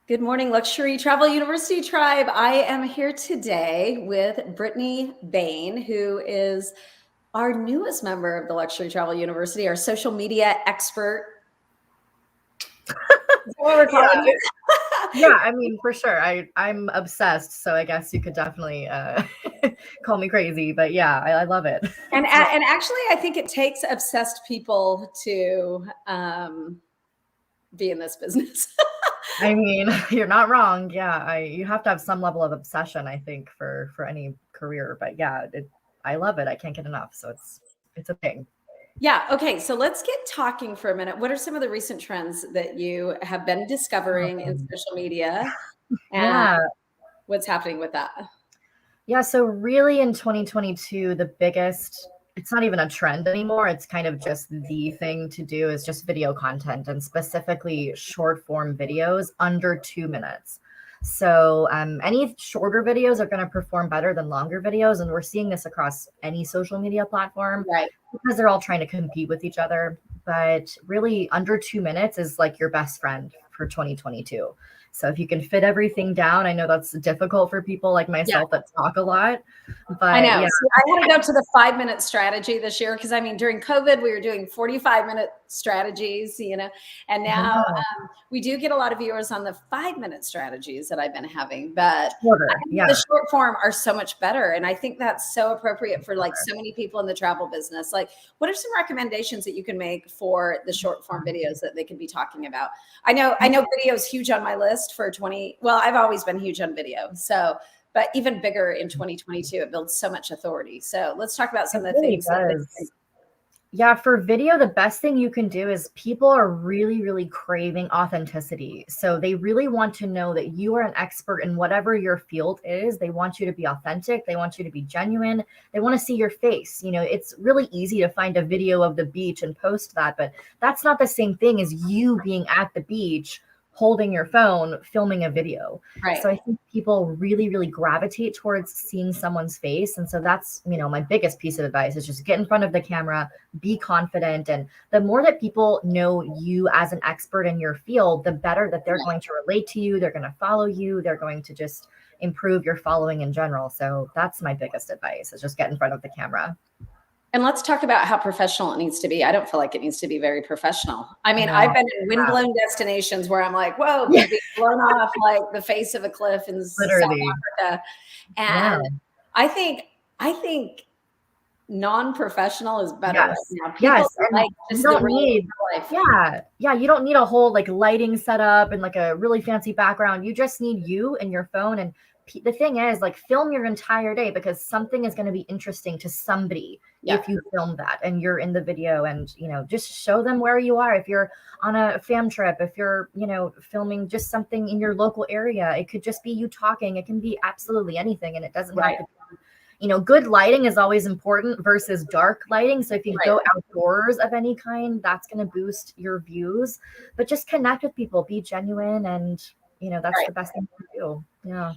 Good morning, Luxury Travel University Tribe. I am here today with Brittany Bain, who is our newest member of the Luxury Travel University, our social media expert. That's what we're calling Yeah. you. Yeah, I mean, for sure. I'm obsessed, so I guess you could definitely call me crazy, but yeah, I love it. And actually, I think it takes obsessed people to be in this business. I mean, you're not wrong. Yeah, you have to have some level of obsession, I think, for any career. But yeah, I love it. I can't get enough. So it's a thing. Yeah. Okay. So let's get talking for a minute. What are some of the recent trends that you have been discovering in social media, and Yeah. what's happening with that? Yeah, so really in 2022, the biggest, it's not even a trend anymore. It's kind of just the thing to do is just video content and specifically short form videos under 2 minutes. So any shorter videos are going to perform better than longer videos. And we're seeing this across any social media platform Right. because they're all trying to compete with each other. But really, under 2 minutes is like your best friend for 2022. So if you can fit everything down, I know that's difficult for people like Yeah. myself that talk a lot, I but know. yeah, See, I had to go to the 5-minute strategy this year because I mean, during COVID, we were doing 45-minute strategies, and now yeah, we do get a lot of viewers on the 5-minute strategies that I've been having, but I shorter. think Yeah, the short form are so much better. And I think that's so appropriate for like so many people in the travel business. Like, what are some recommendations that you can make for the short form videos that they could be talking about? I know video is huge on my list for 20. Well, I've always been huge on video. So but even bigger in 2022, it builds so much authority. So let's talk about some it of the really things that they can. does. Yeah, for video, the best thing you can do is people are really, really craving authenticity. So they really want to know that you are an expert in whatever your field is. They want you to be authentic. They want you to be genuine. They want to see your face. It's really easy to find a video of the beach and post that, but that's not the same thing as you being at the beach, holding your phone, filming a video. Right. So I think people really, really gravitate towards seeing someone's face. And so that's, my biggest piece of advice is just get in front of the camera, be confident. And the more that people know you as an expert in your field, the better that they're going to relate to you. They're going to follow you. They're going to just improve your following in general. So that's my biggest advice is just get in front of the camera. And let's talk about how professional it needs to be. I don't feel like it needs to be very professional. I mean, I've No. been in windblown destinations where I'm like, whoa, Yeah, being blown off like the face of a cliff in South literally. Africa. Yeah. And I think non-professional is better right Yes. now. People Yes. And like you just the don't real need, life. yeah, you don't need a whole like lighting setup and like a really fancy background. You just need you and your phone. And the thing is, like, film your entire day because something is going to be interesting to somebody Yeah. if you film that and you're in the video and, just show them where you are. If you're on a fam trip, if you're, filming just something in your local area, it could just be you talking. It can be absolutely anything. And it doesn't have Right. to be good lighting is always important versus dark lighting. So if you Right. go outdoors of any kind, that's going to boost your views. But just connect with people, be genuine, and that's Right. the best thing to do. Yeah.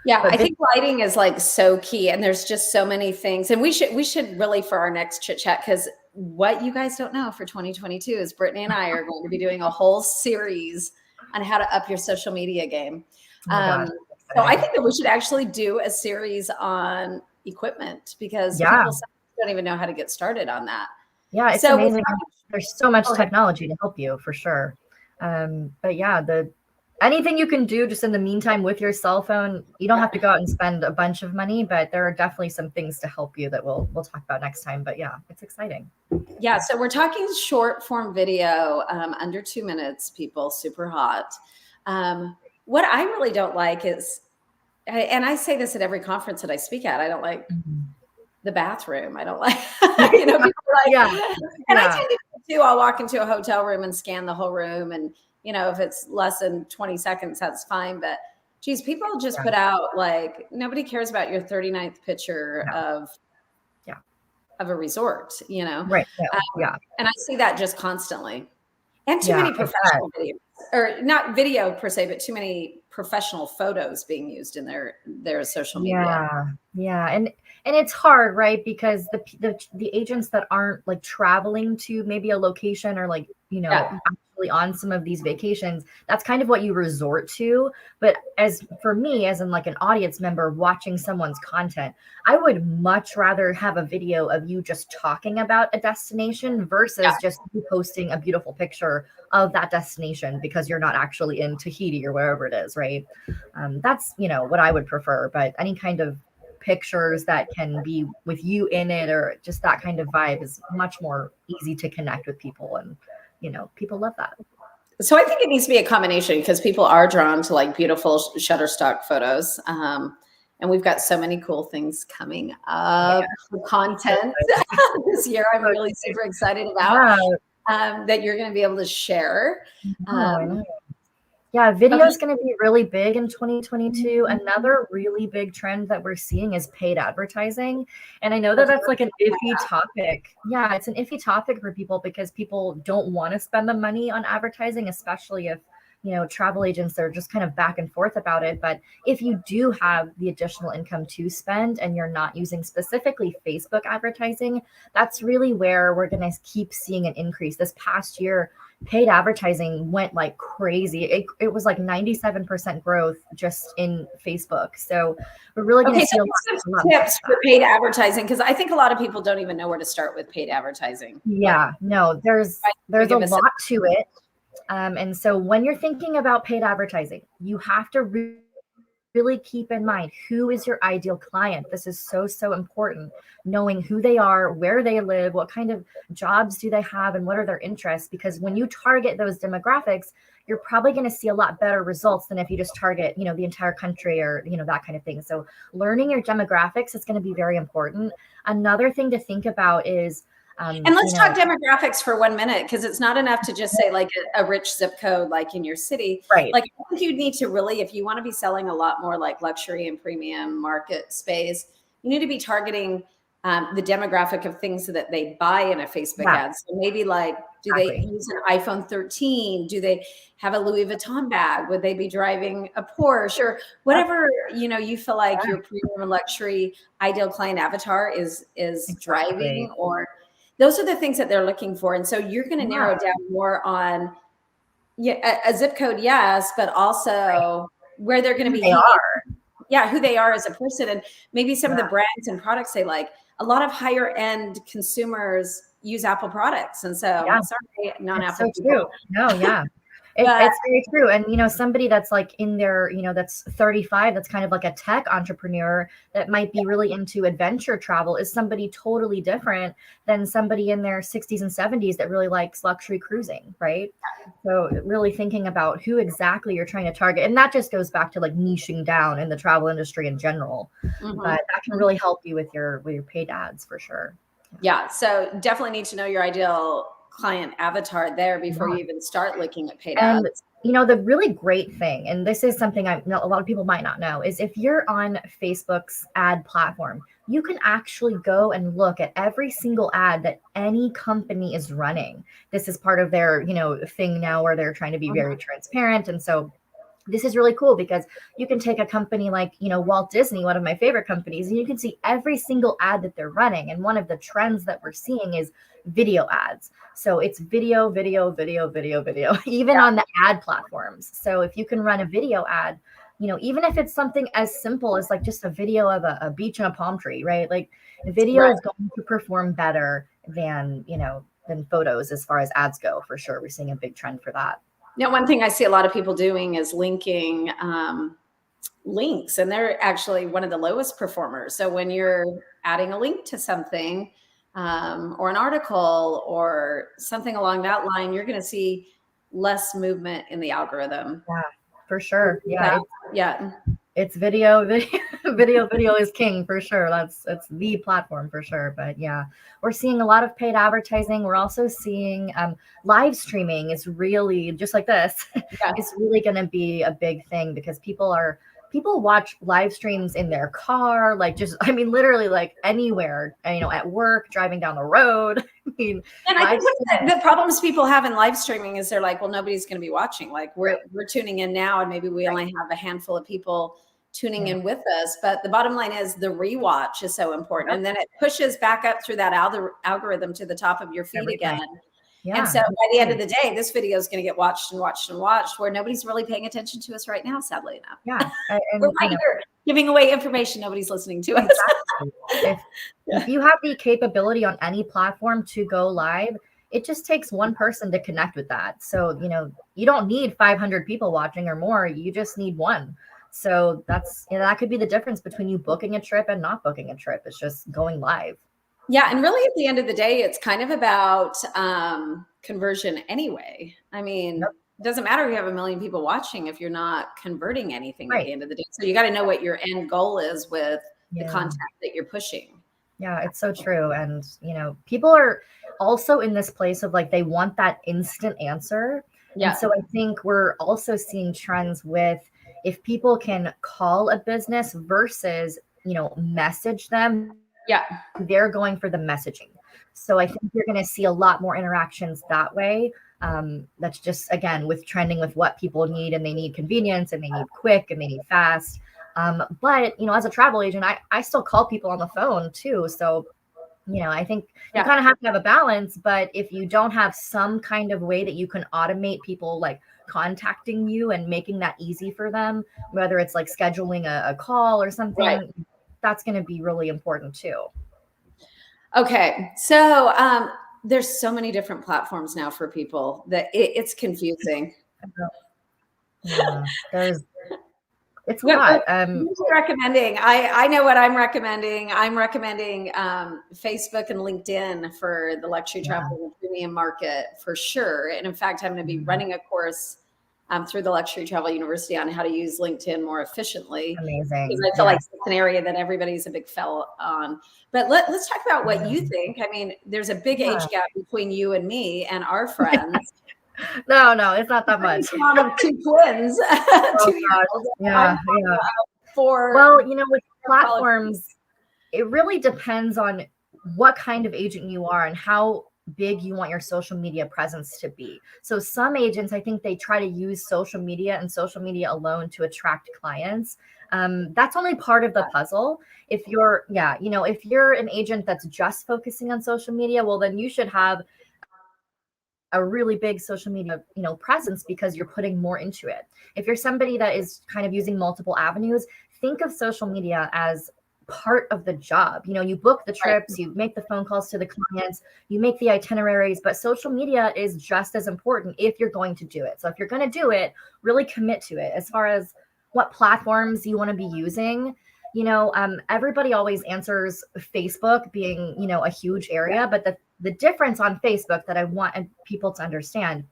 Yeah, But I think lighting is like so key, and there's just so many things. And we should really for our next chit chat, because what you guys don't know for 2022 is Brittany and I are going to be doing a whole series on how to up your social media game. oh my gosh, So I exciting. think that we should actually do a series on equipment because Yeah, people don't even know how to get started on that. yeah, it's So amazing. There's so much go ahead. technology to help you for sure. But yeah, anything you can do just in the meantime with your cell phone, you don't have to go out and spend a bunch of money, but there are definitely some things to help you that we'll talk about next time. But yeah, it's exciting. Yeah, so we're talking short form video, under 2 minutes, people, super hot. What I really don't like is, and I say this at every conference that I speak at, I don't like Mhm. the bathroom. I don't like, people are like, Yeah, and I yeah, tend to do too. I'll walk into a hotel room and scan the whole room. And, if it's less than 20 seconds, that's fine. But geez, people just yeah. put out like, nobody cares about your 39th picture No, of yeah, a resort, right. No, yeah, and I see that just constantly. And too yeah. many I bet. professional videos, or not video per se, but too many professional photos being used in their social media. Yeah, yeah, and it's hard, right? Because the agents that aren't like traveling to maybe a location or like Yeah, actually probably on some of these vacations, that's kind of what you resort to. But as for me, as in like an audience member watching someone's content, I would much rather have a video of you just talking about a destination versus just you posting a beautiful picture of that destination because you're not actually in Tahiti or wherever it is, right? That's, you know, what I would prefer. But any kind of pictures that can be with you in it or just that kind of vibe is much more easy to connect with people. And, you know, people love that. So I think it needs to be a combination because people are drawn to like beautiful Shutterstock photos. And we've got so many cool things coming up for content this year. I'm really super excited about that you're going to be able to share. Yeah, video is going to be really big in 2022. Another really big trend that we're seeing is paid advertising. And I know that that's like an iffy topic. Yeah, it's an iffy topic for people because people don't want to spend the money on advertising, especially if, you know, travel agents are just kind of back and forth about it. But if you do have the additional income to spend and you're not using specifically Facebook advertising, that's really where we're going to keep seeing an increase. This past year, paid advertising went like crazy. It was like 97% growth just in Facebook. So we're really going to see a lot of tips for paid advertising, because I think a lot of people don't even know where to start with paid advertising. Yeah, no, there's a lot to it. And so when you're thinking about paid advertising, you have to really keep in mind, who is your ideal client? This is so important. Knowing who they are, where they live, what kind of jobs do they have, and what are their interests? Because when you target those demographics, you're probably going to see a lot better results than if you just target, you know, the entire country or, you know, that kind of thing. So learning your demographics is going to be very important. Another thing to think about is, and let's talk demographics for 1 minute, because it's not enough to just say like a rich zip code like in your city. Right. Like I think you need to really, if you want to be selling a lot more like luxury and premium market space, you need to be targeting the demographic of things that they buy in a Facebook ad. So maybe like, do they use an iPhone 13? Do they have a Louis Vuitton bag? Would they be driving a Porsche or whatever, you know, you feel like your premium and luxury ideal client avatar is driving, or those are the things that they're looking for. And so you're going to narrow down more on a zip code, yes, but also where they're going to be. Who they are as a person. And maybe some of the brands and products they like. A lot of higher end consumers use Apple products. And so sorry, non-Apple people. True. No, it's very true. And, you know, somebody that's like in their, you know, that's 35, that's kind of like a tech entrepreneur that might be really into adventure travel is somebody totally different than somebody in their 60s and 70s that really likes luxury cruising, right? So really thinking about who exactly you're trying to target. And that just goes back to like niching down in the travel industry in general. But that can really help you with your paid ads for sure. Yeah. So definitely need to know your ideal client avatar there before you even start looking at paid ads. You know, the really great thing, and this is something a lot of people might not know, is if you're on Facebook's ad platform, you can actually go and look at every single ad that any company is running. This is part of their, you know, thing now where they're trying to be very transparent. And so this is really cool because you can take a company like, you know, Walt Disney, one of my favorite companies, and you can see every single ad that they're running. And one of the trends that we're seeing is video ads. So it's video, even on the ad platforms. So if you can run a video ad, you know, even if it's something as simple as like just a video of a beach and a palm tree, right? Like the video is going to perform better than, you know, than photos as far as ads go, for sure. We're seeing a big trend for that. Now, one thing I see a lot of people doing is linking links, and they're actually one of the lowest performers. So when you're adding a link to something or an article or something along that line, you're going to see less movement in the algorithm. Yeah, for sure. Yeah. It's video is king for sure. It's the platform for sure. But yeah, we're seeing a lot of paid advertising. We're also seeing live streaming is really just like this. It's really going to be a big thing because people watch live streams in their car, like just, I mean, literally like anywhere, you know, at work, driving down the road. I mean, and I think the problems people have in live streaming is they're like, well, nobody's going to be watching. Like we're tuning in now, and maybe we only have a handful of people tuning in with us. But the bottom line is the rewatch is so important. And then it pushes back up through that algorithm to the top of your feed again. And Yeah. so by the end of the day, this video is going to get watched and watched and watched, where nobody's really paying attention to us right now, sadly enough. Yeah. We're And right here giving away information. Nobody's listening to us. exactly. If you have the capability on any platform to go live, it just takes one person to connect with that. So, you don't need 500 people watching or more. You just need one. So that's, that could be the difference between you booking a trip and not booking a trip. It's just going live. Yeah. And really at the end of the day, it's kind of about conversion anyway. I mean, it doesn't matter if you have 1 million people watching if you're not converting anything at the end of the day. So you got to know what your end goal is with the content that you're pushing. Yeah, it's so true. And, people are also in this place of like, they want that instant answer. Yeah. And so I think we're also seeing trends with if people can call a business versus, message them. Yeah. They're going for the messaging. So I think you're going to see a lot more interactions that way. That's just, again, with trending with what people need, and they need convenience and they need quick and they need fast. But, as a travel agent, I still call people on the phone too. So, I think you kind of have to have a balance, but if you don't have some kind of way that you can automate people like contacting you and making that easy for them, whether it's like scheduling a call or something, that's going to be really important too. Okay. So, there's so many different platforms now for people that it's confusing. Yeah, it's a What lot. are you recommending? I know what I'm recommending. I'm recommending Facebook and LinkedIn for the luxury travel and premium market for sure. And in fact, I'm going to be running a course through the Luxury Travel University on how to use LinkedIn more efficiently. Amazing. Because I feel like it's an area that everybody's a big fell on. But let's talk about what you think. I mean, there's a big age gap between you and me and our friends. No, it's not that much. Mom of 2 twins. 2 years old. Yeah. Well, with platforms, it really depends on what kind of agent you are and how big you want your social media presence to be. So some agents, I think they try to use social media and social media alone to attract clients. That's only part of the puzzle. If you're, if you're an agent that's just focusing on social media, well, then you should have a really big social media, presence, because you're putting more into it. If you're somebody that is kind of using multiple avenues, think of social media as part of the job. You book the trips, you make the phone calls to the clients, you make the itineraries, but social media is just as important if you're going to do it. So if you're going to do it, really commit to it. As far as what platforms you want to be using, everybody always answers Facebook being, a huge area, but the difference on Facebook that I want people to understand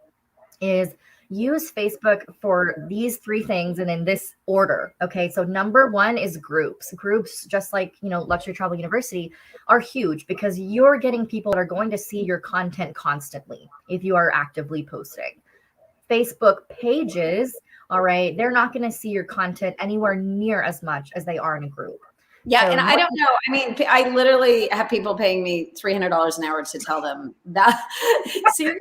is use Facebook for these 3 things and in this order. Okay. So number 1 is groups. Groups, just like, Luxury Travel University, are huge because you're getting people that are going to see your content constantly if you are actively posting. Facebook pages, all right, they're not going to see your content anywhere near as much as they are in a group. Yeah. So, and I don't know. I mean, I literally have people paying me $300 an hour to tell them that. Seriously,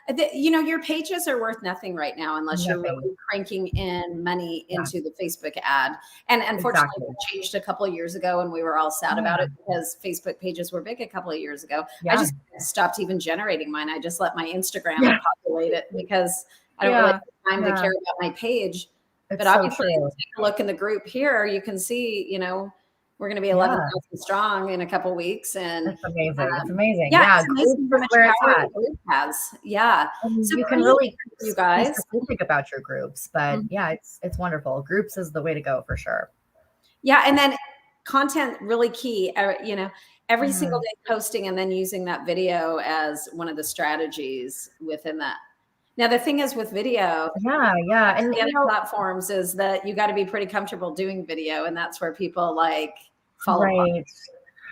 because your pages are worth nothing right now unless you're really cranking in money into the Facebook ad. And unfortunately, it changed a couple of years ago, and we were all sad about it because Facebook pages were big a couple of years ago. I just stopped even generating mine. I just let my Instagram populate it because I don't really have time to care about my page. But obviously, if you take a look in the group here, you can see, we're going to be 11,000 strong in a couple of weeks. And that's amazing. It's amazing. Yeah. It's amazing where it's at. Has. Yeah. So you can really, you guys, think about your groups, but it's wonderful. Groups is the way to go for sure. Yeah. And then content really key, every single day posting and then using that video as one of the strategies within that. Now, the thing is with video, and the other platforms is that you got to be pretty comfortable doing video. And that's where people follow up.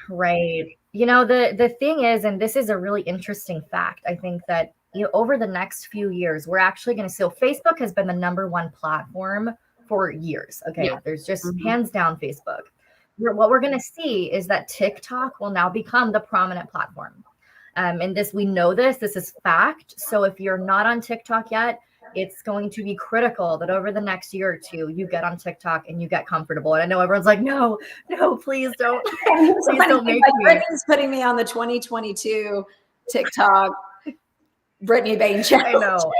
Right. The thing is, and this is a really interesting fact, I think that, over the next few years, we're actually going to see, Facebook has been the #1 platform for years. Okay. Yeah. There's just hands down Facebook. What we're going to see is that TikTok will now become the prominent platform. And we know this is fact. So if you're not on TikTok yet, it's going to be critical that over the next year or 2, you get on TikTok and you get comfortable. And I know everyone's like, no, please don't. Please don't make me. Brittany's putting me on the 2022 TikTok. Brittany Bain I challenge. know.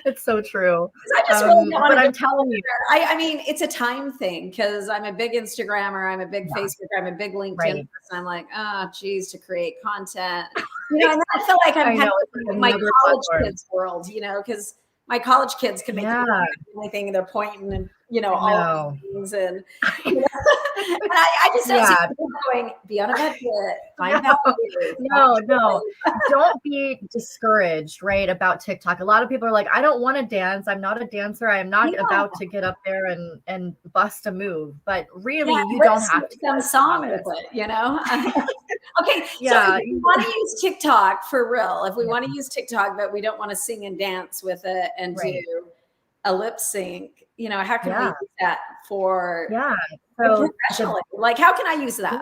It's so true. I just really don't want But to I'm telling you, I mean, it's a time thing because I'm a big Instagrammer, I'm a big Facebook, I'm a big LinkedIn right. person. I'm like, oh, geez, to create content. And then I feel like I'm I kind know, of it's like in my another college platform. kids world, because my college kids can make anything and they're pointing and, all these things. And, and I just don't see Yeah. people going, be on a budget, find value. No. Don't be discouraged, right, about TikTok. A lot of people are like, I don't want to dance. I'm not a dancer. I am not about to get up there and bust a move. But really, you don't have to. Some song with it, Okay, Yeah. So if we want to use TikTok for real, if we want to use TikTok, but we don't want to sing and dance with it and do a lip sync, how can we use that for professionally? Like, how can I use that?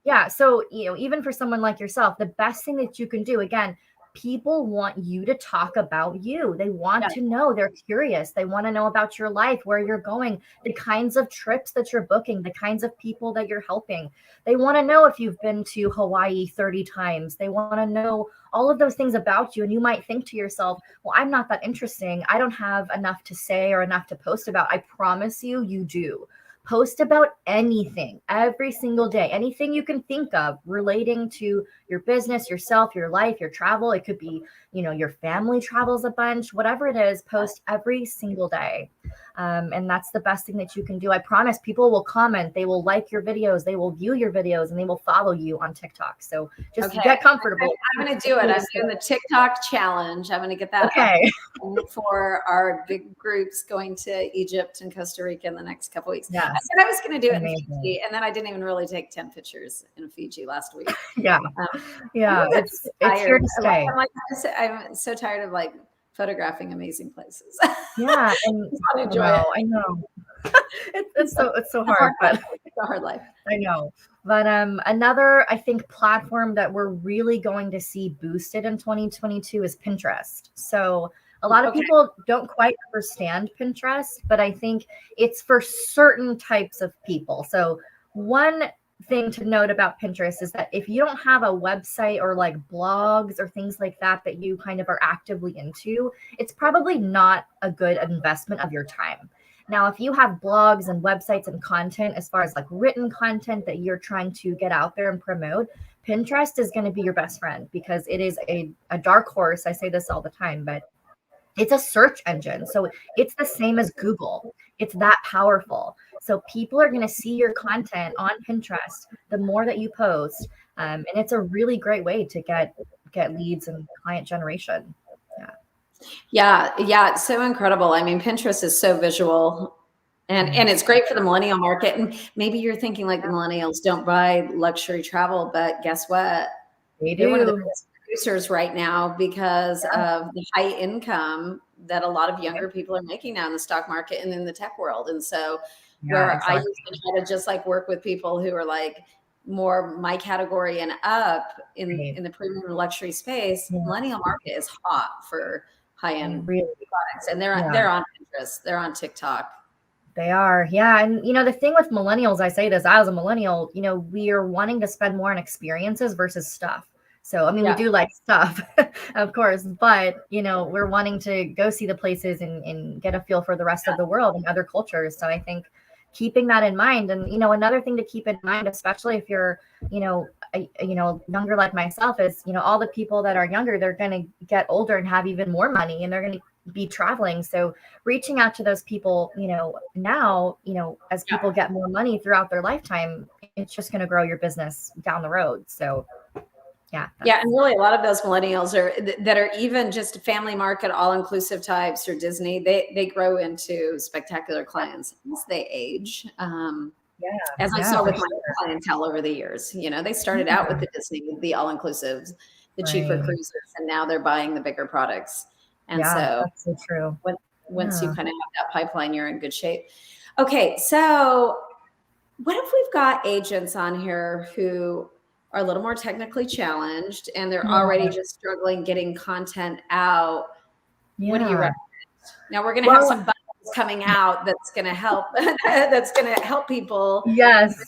Yeah. So, even for someone like yourself, the best thing that you can do, again, people want you to talk about you. They want to know, they're curious. They want to know about your life, where you're going, the kinds of trips that you're booking, the kinds of people that you're helping. They want to know if you've been to Hawaii 30 times. They want to know all of those things about you. And you might think to yourself, well, I'm not that interesting. I don't have enough to say or enough to post about. I promise you, you do. Post about anything every single day, anything you can think of relating to your business, yourself, your life, your travel. It could be, your family travels a bunch, whatever it is, post every single day. And that's the best thing that you can do. I promise people will comment, they will like your videos, they will view your videos, and they will follow you on TikTok. So just get comfortable. I'm going to do it. I'm doing the TikTok challenge. I'm going to get that up for our big groups going to Egypt and Costa Rica in the next couple of weeks. I said I was going to do it in Fiji, and then I didn't even really take 10 pictures in Fiji last week. It's here to stay. I'm so tired of photographing amazing places. And I know. It's so hard, but it's a hard life. I know. But another, I think, platform that we're really going to see boosted in 2022 is Pinterest. So a lot of people don't quite understand Pinterest, but I think it's for certain types of people. So one thing to note about Pinterest is that if you don't have a website or blogs or things like that you kind of are actively into, it's probably not a good investment of your time. Now, if you have blogs and websites and content, as far as written content that you're trying to get out there and promote, Pinterest is going to be your best friend because it is a dark horse. I say this all the time, but it's a search engine. So it's the same as Google. It's that powerful. So people are going to see your content on Pinterest the more that you post. And it's a really great way to get leads and client generation. Yeah. It's so incredible. I mean, Pinterest is so visual and it's great for the millennial market. And maybe you're thinking the millennials don't buy luxury travel, but guess what? They're one of the biggest producers right now because of the high income that a lot of younger people are making now in the stock market and in the tech world. And so I used to try to just work with people who are more my category and up in the premium luxury space, millennial market is hot for high-end products. And they're on Pinterest, they're on TikTok. They are. Yeah. And the thing with millennials, I say this as a millennial, we are wanting to spend more on experiences versus stuff. So, I mean, we do like stuff, of course, but, we're wanting to go see the places and get a feel for the rest of the world and other cultures. So I think keeping that in mind, and, another thing to keep in mind, especially if you're, younger like myself, is, all the people that are younger, they're going to get older and have even more money and they're going to be traveling. So reaching out to those people, now, as people get more money throughout their lifetime, it's just going to grow your business down the road. So and really a lot of those millennials that are even just family market all-inclusive types or Disney, they grow into spectacular clients as they age. As I saw with my clientele over the years, they started out with the Disney, the all-inclusives, the cheaper cruises, and now they're buying the bigger products. And so that's so true. Once you kind of have that pipeline, you're in good shape. Okay, so what if we've got agents on here who are a little more technically challenged and they're already just struggling getting content out? What do you recommend? Now we're going to have some buttons coming out that's going to help people. Yes,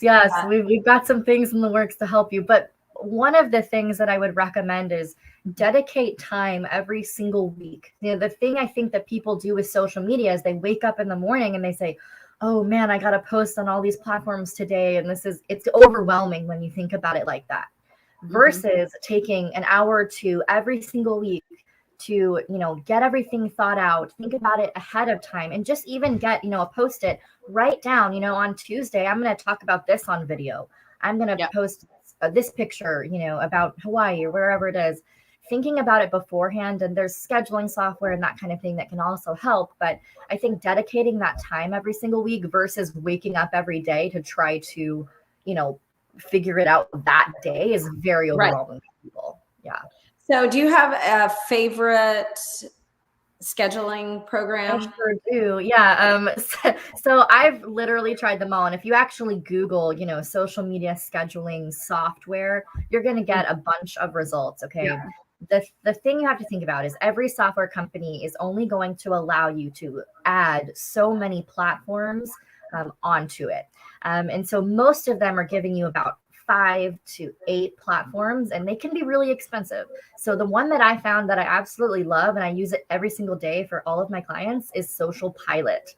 we've got some things in the works to help you, but one of the things that I would recommend is dedicate time every single week. The thing I think that people do with social media is they wake up in the morning and they say, oh man, I got to post on all these platforms today. And it's overwhelming when you think about it like that, versus taking an hour or two every single week to, get everything thought out, think about it ahead of time, and just even get, a post-it, write down, on Tuesday, I'm going to talk about this on video. I'm going to post this picture, about Hawaii or wherever it is, thinking about it beforehand. And there's scheduling software and that kind of thing that can also help. But I think dedicating that time every single week versus waking up every day to try to, figure it out that day is very overwhelming for people. Yeah. So do you have a favorite scheduling program? I sure do. Yeah. So I've literally tried them all. And if you actually Google, social media scheduling software, you're going to get a bunch of results. Okay. Yeah. The thing you have to think about is every software company is only going to allow you to add so many platforms onto it. And so most of them are giving you about 5 to 8 platforms, and they can be really expensive. So the one that I found that I absolutely love, and I use it every single day for all of my clients, is Social Pilot.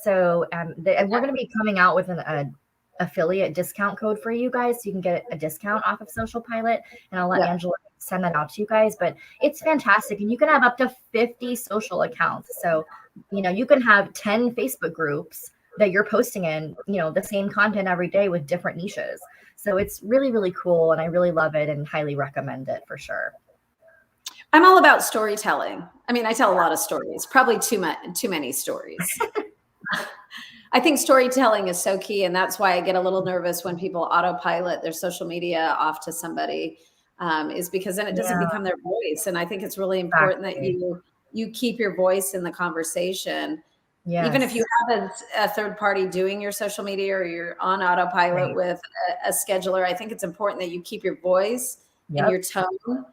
So and we're going to be coming out with an affiliate discount code for you guys, so you can get a discount off of Social Pilot, and I'll let Angela send that out to you guys. But it's fantastic, and you can have up to 50 social accounts. So you can have 10 Facebook groups that you're posting in, the same content every day with different niches. So it's really, really cool, and I really love it and highly recommend it for sure. I'm all about storytelling. I mean, I tell a lot of stories, probably too many stories. I think storytelling is so key, and that's why I get a little nervous when people autopilot their social media off to somebody, is because then it doesn't become their voice. And I think it's really important that you keep your voice in the conversation. Yes. Even if you have a third party doing your social media or you're on autopilot with a scheduler, I think it's important that you keep your voice and your tone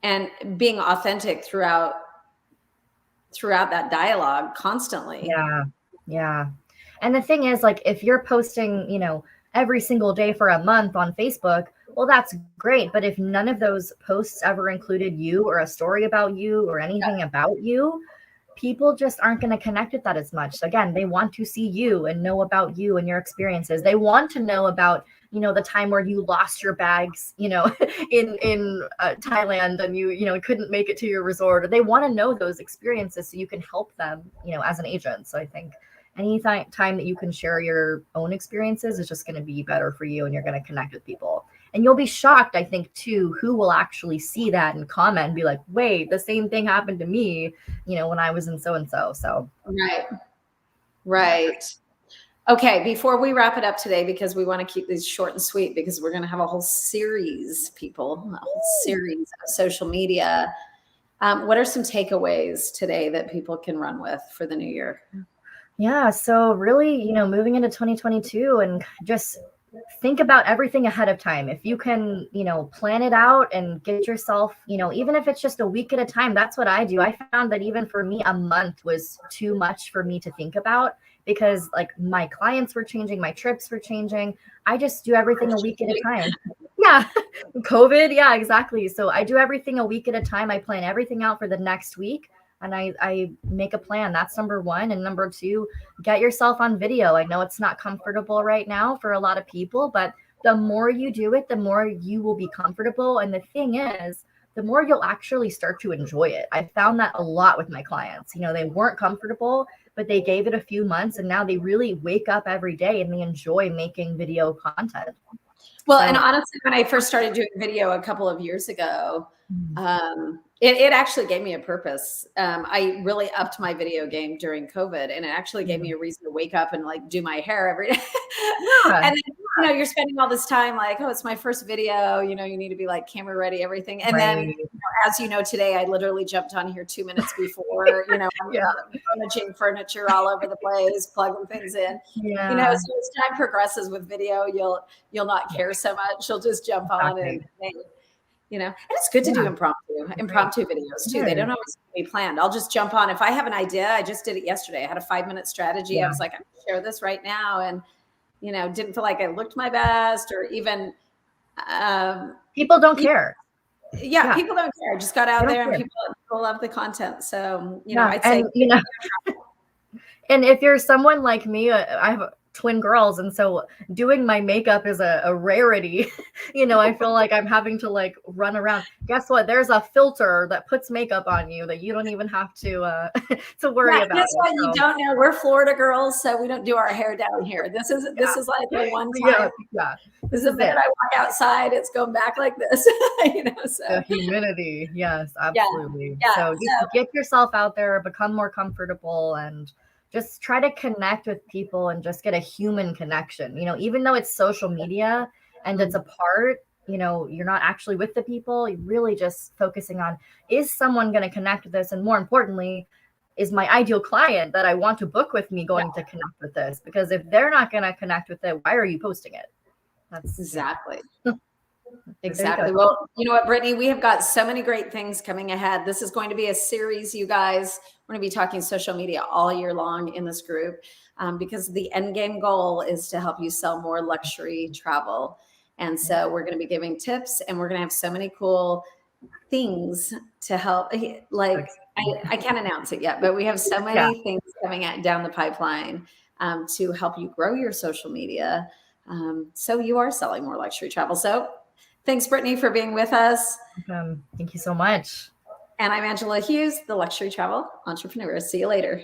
and being authentic throughout that dialogue constantly. Yeah. Yeah. And the thing is, like, if you're posting, every single day for a month on Facebook, well, that's great. But if none of those posts ever included you or a story about you or anything about you, people just aren't going to connect with that as much. So again, they want to see you and know about you and your experiences. They want to know about, the time where you lost your bags, in Thailand and you couldn't make it to your resort. They want to know those experiences so you can help them, as an agent. So I think any time that you can share your own experiences is just going to be better for you, and you're going to connect with people. And you'll be shocked, I think, too, who will actually see that and comment and be like, wait, the same thing happened to me, when I was in so-and-so. So. Right. Okay. Before we wrap it up today, because we want to keep these short and sweet, because we're going to have a whole series, of social media. What are some takeaways today that people can run with for the new year? Yeah. So really, moving into 2022 and just think about everything ahead of time. If you can, plan it out and get yourself, even if it's just a week at a time, that's what I do. I found that even for me, a month was too much for me to think about, because like my clients were changing, my trips were changing. I just do everything a week at a time. Yeah. COVID. Yeah, exactly. So I do everything a week at a time. I plan everything out for the next week, and I make a plan. That's number one. And number two, get yourself on video. I know it's not comfortable right now for a lot of people, but the more you do it, the more you will be comfortable. And the thing is, the more you'll actually start to enjoy it. I found that a lot with my clients. They weren't comfortable, but they gave it a few months, and now they really wake up every day and they enjoy making video content. Well, and honestly, when I first started doing video a couple of years ago, it actually gave me a purpose. I really upped my video game during COVID, and it actually gave me a reason to wake up and like do my hair every day. And then, you're spending all this time like, oh, it's my first video, you need to be like camera ready, everything. And then, as you know, today I literally jumped on here 2 minutes before, I'm rummaging furniture all over the place, plugging things in. So as time progresses with video, you'll not care so much. You'll just jump on and and it's good to do impromptu videos too. They don't always be planned. I'll just jump on. If I have an idea, I just did it yesterday. I had a 5-minute strategy. I was like, I'm gonna share this right now. And, didn't feel like I looked my best, or even People don't care. Yeah, people don't care. Just got out there and care. people love the content. So, I'd and say, and if you're someone like me, I have twin girls, and so doing my makeup is a rarity. I feel like I'm having to like run around. Guess what? There's a filter that puts makeup on you that you don't even have to to worry about. Guess what? You don't know. We're Florida girls, so we don't do our hair down here. This is like the one time. This is the minute I walk outside, it's going back like this. So the humidity. Yes, absolutely. So just get yourself out there, become more comfortable, and just try to connect with people and just get a human connection. Even though it's social media and it's a part, you're not actually with the people. You're really just focusing on, is someone going to connect with this? And more importantly, is my ideal client that I want to book with me going to connect with this? Because if they're not going to connect with it, why are you posting it? That's exactly. Exactly. Well, you know what, Brittany, we have got so many great things coming ahead. This is going to be a series, you guys. We're going to be talking social media all year long in this group because the end game goal is to help you sell more luxury travel. And so we're going to be giving tips, and we're going to have so many cool things to help. Like, I can't announce it yet, but we have so many things coming down the pipeline to help you grow your social media. So you are selling more luxury travel. So thanks, Brittany, for being with us. Thank you so much. And I'm Angela Hughes, the Luxury Travel Entrepreneur. See you later.